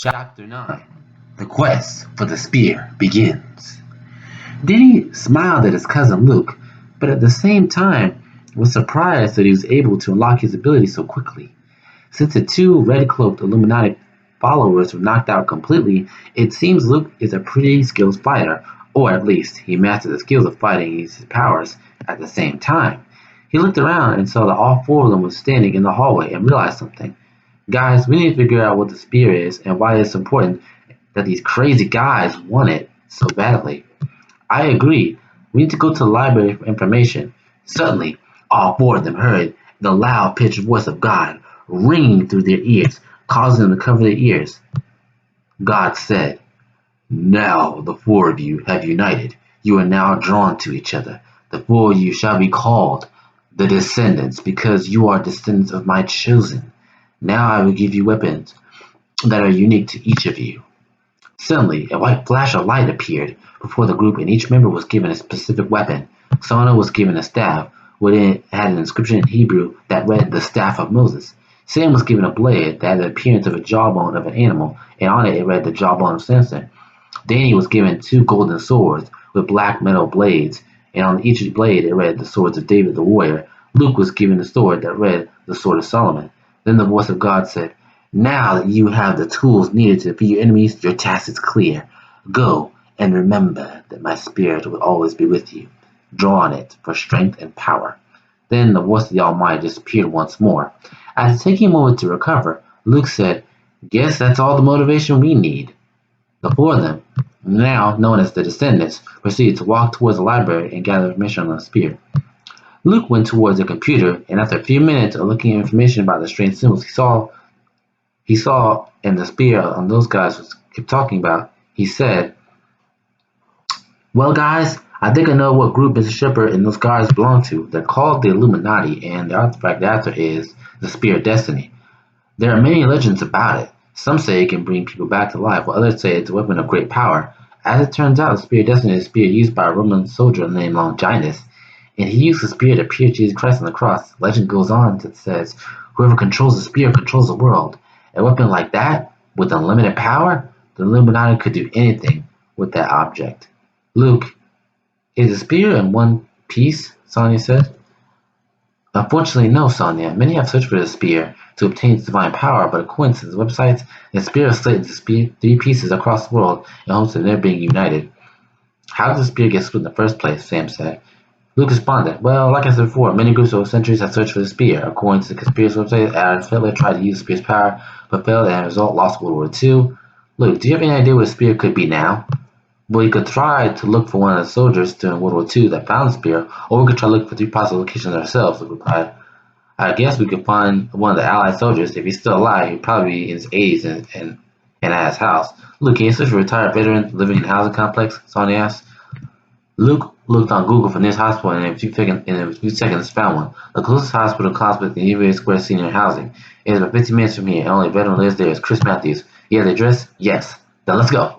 Chapter 9. The Quest for the Spear begins. Denny smiled at his cousin Luke, but at the same time was surprised that he was able to unlock his ability so quickly. Since the two red-cloaked Illuminati followers were knocked out completely, it seems Luke is a pretty skilled fighter, or at least he mastered the skills of fighting and used his powers at the same time. He looked around and saw that all four of them were standing in the hallway and realized something. Guys, we need to figure out what the spear is and why it's important that these crazy guys want it so badly. I agree. We need to go to the library for information. Suddenly, all four of them heard the loud pitched voice of God ringing through their ears, causing them to cover their ears. God said, "Now the four of you have united. You are now drawn to each other. The four of you shall be called the Descendants, because you are descendants of my chosen. Now I will give you weapons that are unique to each of you." Suddenly, a white flash of light appeared before the group, and each member was given a specific weapon. Sona was given a staff, wherein it had an inscription in Hebrew that read "the staff of Moses." Sam was given a blade that had the appearance of a jawbone of an animal, and on it read "the jawbone of Samson." Danny was given two golden swords with black metal blades, and on each blade it read "the swords of David the warrior." Luke was given a sword that read "the sword of Solomon." Then the voice of God said, "Now that you have the tools needed to defeat your enemies, your task is clear. Go, and remember that my spirit will always be with you. Draw on it for strength and power." Then the voice of the Almighty disappeared once more. After taking a moment to recover, Luke said, "Guess that's all the motivation we need." The four of them, now known as the Descendants, proceeded to walk towards the library and gather information on the spear. Luke went towards the computer, and after a few minutes of looking at information about the strange symbols he saw in the spear on those guys was kept talking about, he said, "Well, guys, I think I know what group Mr. Shepard and those guys belong to. They're called the Illuminati, and the artifact after is the Spear of Destiny. There are many legends about it. Some say it can bring people back to life, while others say it's a weapon of great power. As it turns out, the Spear of Destiny is a spear used by a Roman soldier named Longinus, and he used the spear to pierce Jesus Christ on the cross. Legend goes on that says, whoever controls the spear controls the world. A weapon like that, with unlimited power, the Illuminati could do anything with that object." "Luke, is the spear in one piece?" Sonia said. "Unfortunately, no, Sonia. Many have searched for the spear to obtain its divine power, but according to the websites, the spear is split into three pieces across the world in hopes of never being united." "How did the spear get split in the first place?" Sam said. Luke responded, "Well, like I said before, many groups over centuries have searched for the spear. According to the conspiracy website, Adolf Hitler tried to use the spear's power, but failed and as a result lost World War II. Luke, do you have any idea where the spear could be now?" "Well, you could try to look for one of the soldiers during World War II that found the spear, or we could try to look for three possible locations ourselves," Luke replied. "I guess we could find one of the Allied soldiers. If he's still alive, he'd probably be in his 80s and at his house." "Luke, can you search for retired veterans living in a housing complex?" Sonia asked. Luke looked on Google for nearest hospital and in a few seconds found one. The closest hospital complex in University Square Senior Housing. It is about 15 minutes from here, and only a veteran lives there is Chris Matthews. "You have the address?" "Yes." "Then let's go."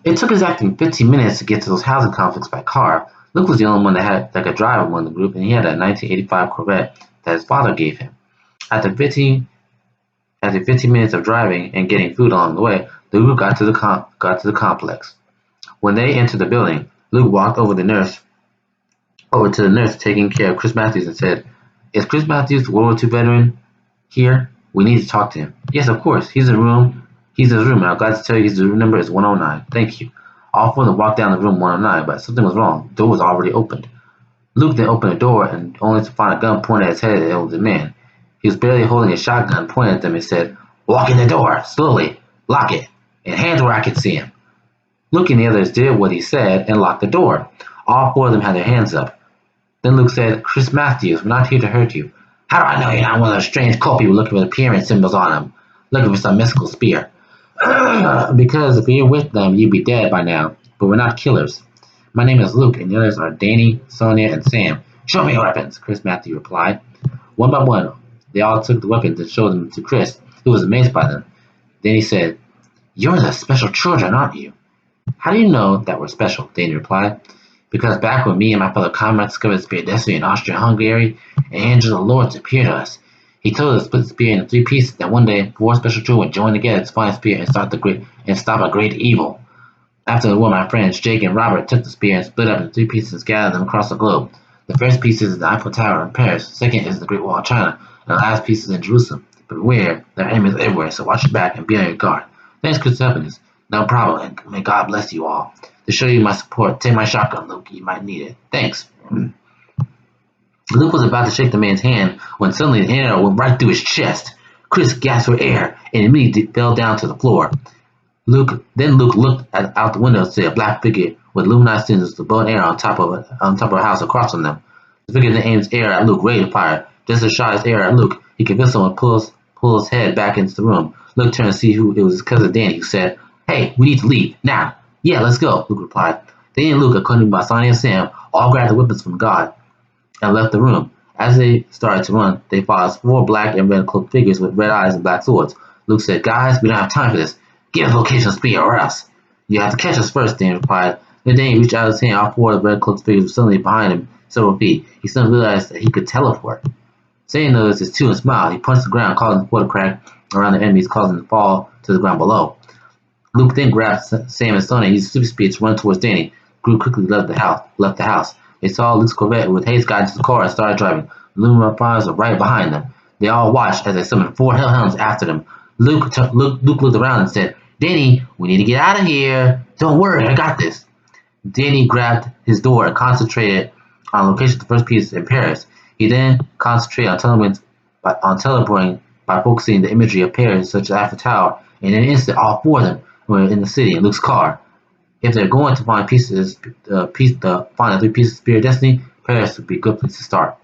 It took exactly 15 minutes to get to those housing complexes by car. Luke was the only one that could drive among the group, and he had a 1985 Corvette that his father gave him. After 15 minutes of driving and getting food along the way, the group got to the complex. When they entered the building, Luke walked over to the nurse taking care of Chris Matthews and said, "Is Chris Matthews, the World War II veteran, here? We need to talk to him." "Yes, of course. He's in his room, and I'm glad to tell you his room number is 109. Thank you." All four of them walked down to room 109, but something was wrong. The door was already opened. Luke then opened the door, and only to find a gun pointed at his head at the older man. He was barely holding a shotgun, pointed at them, and said, "Walk in the door, slowly, lock it, and hands where I can see him." Luke and the others did what he said and locked the door. All four of them had their hands up. Then Luke said, "Chris Matthews, we're not here to hurt you." "How do I know you're not one of those strange cult people looking for the pyramid symbols on them? Looking for some mystical spear?" "Because if you're with them, you'd be dead by now. But we're not killers. My name is Luke, and the others are Danny, Sonia, and Sam." "Show me your weapons," Chris Matthews replied. One by one, they all took the weapons and showed them to Chris, who was amazed by them. Then he said, "You're the special children, aren't you?" "How do you know that we're special?" Danny replied. "Because back when me and my fellow comrades discovered the Spear of Destiny in Austria-Hungary, an angel of the Lord appeared to us. He told us to split the spear into 3 pieces, that one day 4 special children would join together to find a spear and stop a great evil. After the war, my friends Jake and Robert took the spear and split up into 3 pieces and scattered them across the globe. The first piece is the Eiffel Tower in Paris, the second is the Great Wall of China, and the last piece is in Jerusalem. But beware, there are enemies everywhere, so watch your back and be on your guard. Thanks for helping us. No problem, and may God bless you all. To show you my support, take my shotgun, Luke. You might need it. Thanks. Luke was about to shake the man's hand when suddenly an arrow went right through his chest. Chris gasped for air and immediately fell down to the floor. Luke looked out the window to see a black figure with luminous cinders, the bow and arrow on top of a house across from them. The figure then aims air at Luke, ready to fire. Just as he shot his arrow at Luke, he convinced someone to pull his head back into the room. Luke turned to see who it was. His cousin Danny, who said, "Hey, we need to leave now." "Yeah, let's go," Luke replied. Danny and Luke, accompanied by Sonny and Sam, all grabbed the weapons from God and left the room. As they started to run, they followed 4 black and red cloaked figures with red eyes and black swords. Luke said, "Guys, we don't have time for this. Get us location speed or else." "You have to catch us first," Dan replied. Then Danny reached out his hand. All 4 of the red cloaked figures were suddenly behind him several feet. He suddenly realized that he could teleport. Saying noticed his 2 and smiled. He punched the ground, causing the floor to crack around the enemies, causing them to fall to the ground below. Luke then grabbed Sam and Sonny and used super speed to run towards Danny. Groot quickly left the house. They saw Luke's Corvette with haste got into the car and started driving. Luminous Primes were right behind them. They all watched as they summoned 4 hellhounds after them. Luke looked around and said, "Danny, we need to get out of here." "Don't worry, I got this." Danny grabbed his door and concentrated on the location of the first piece in Paris. He then concentrated on teleporting by focusing the imagery of Paris, such as Eiffel Tower. In an instant, all 4 of them were in the city in Luke's car. If they're going to find the 3 pieces of Spirit of Destiny, Paris would be a good place to start.